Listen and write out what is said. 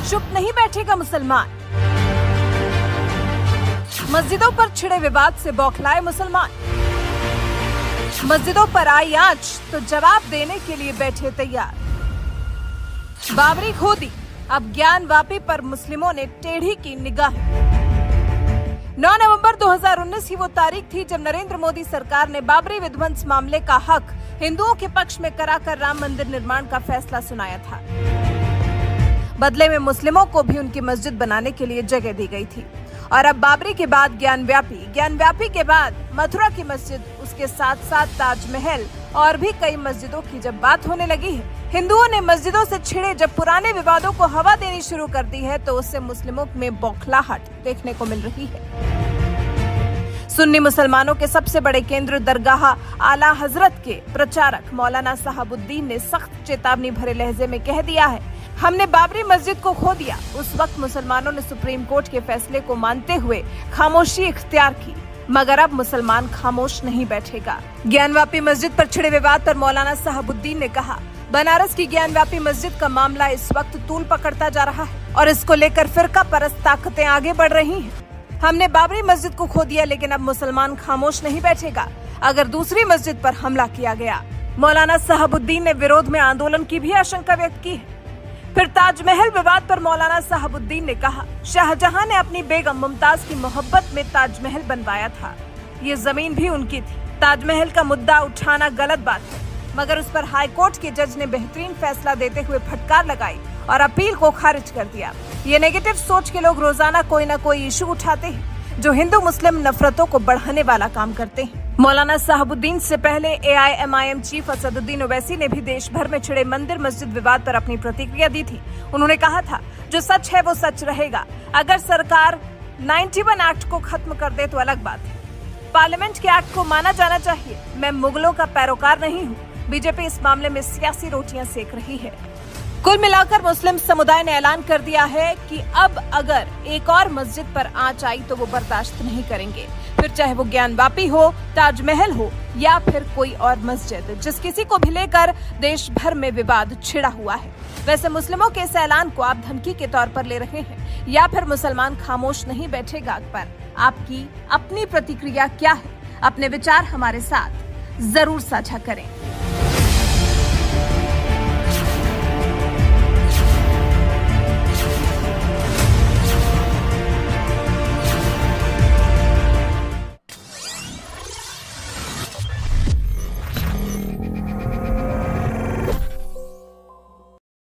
चुप नहीं बैठेगा मुसलमान। मस्जिदों पर छिड़े विवाद से बौखलाए मुसलमान। मस्जिदों पर आई आंच तो जवाब देने के लिए बैठे तैयार। बाबरी खो दी, अब ज्ञानवापी पर मुस्लिमों ने टेढ़ी की निगाह। 9 नवंबर 2019 ही वो तारीख थी जब नरेंद्र मोदी सरकार ने बाबरी विध्वंस मामले का हक हिंदुओं के पक्ष में कराकर राम मंदिर निर्माण का फैसला सुनाया था। बदले में मुस्लिमों को भी उनकी मस्जिद बनाने के लिए जगह दी गई थी। और अब बाबरी के बाद ज्ञानव्यापी के बाद मथुरा की मस्जिद, उसके साथ साथ ताजमहल और भी कई मस्जिदों की जब बात होने लगी है, हिंदुओं ने मस्जिदों से छिड़े जब पुराने विवादों को हवा देनी शुरू कर दी है, तो उससे मुस्लिमों में बौखलाहट देखने को मिल रही है। सुन्नी मुसलमानों के सबसे बड़े केंद्र दरगाह आला हजरत के प्रचारक मौलाना साहबुद्दीन ने सख्त चेतावनी भरे लहजे में कह दिया है, हमने बाबरी मस्जिद को खो दिया। उस वक्त मुसलमानों ने सुप्रीम कोर्ट के फैसले को मानते हुए खामोशी इख्तियार की, मगर अब मुसलमान खामोश नहीं बैठेगा। ज्ञानवापी मस्जिद पर छिड़े विवाद पर मौलाना साहबुद्दीन ने कहा, बनारस की ज्ञानवापी मस्जिद का मामला इस वक्त तूल पकड़ता जा रहा है और इसको लेकर फिरका परस्त ताकतें आगे बढ़ रही हैं। हमने बाबरी मस्जिद को खो दिया, लेकिन अब मुसलमान खामोश नहीं बैठेगा अगर दूसरी मस्जिद पर हमला किया गया। मौलाना साहबुद्दीन ने विरोध में आंदोलन की भी आशंका व्यक्त की है। फिर ताजमहल विवाद पर मौलाना साहबुद्दीन ने कहा, शाहजहां ने अपनी बेगम मुमताज की मोहब्बत में ताजमहल बनवाया था, ये जमीन भी उनकी थी। ताजमहल का मुद्दा उठाना गलत बात है, मगर उस पर हाईकोर्ट के जज ने बेहतरीन फैसला देते हुए फटकार लगाई और अपील को खारिज कर दिया। ये नेगेटिव सोच के लोग रोजाना कोई न कोई इशू उठाते हैं जो हिंदू मुस्लिम नफरतों को बढ़ाने वाला काम करते हैं। मौलाना साहबुद्दीन से पहले AIMIM चीफ असदुद्दीन ओवैसी ने भी देश भर में छिड़े मंदिर मस्जिद विवाद पर अपनी प्रतिक्रिया दी थी। उन्होंने कहा था, जो सच है वो सच रहेगा। अगर सरकार 91 एक्ट को खत्म कर दे तो अलग बात है, पार्लियामेंट के एक्ट को माना जाना चाहिए। मैं मुगलों का पैरोकार नहीं हूँ। बीजेपी इस मामले में सियासी रोटियां सेक रही है। कुल मिलाकर मुस्लिम समुदाय ने ऐलान कर दिया है कि अब अगर एक और मस्जिद पर आंच आई तो वो बर्दाश्त नहीं करेंगे, फिर चाहे वो ज्ञानवापी हो, ताजमहल हो या फिर कोई और मस्जिद, जिस किसी को भी लेकर देश भर में विवाद छिड़ा हुआ है। वैसे मुस्लिमों के इस ऐलान को आप धमकी के तौर पर ले रहे हैं या फिर मुसलमान खामोश नहीं बैठेगा पर आपकी अपनी प्रतिक्रिया क्या है? अपने विचार हमारे साथ जरूर साझा करें।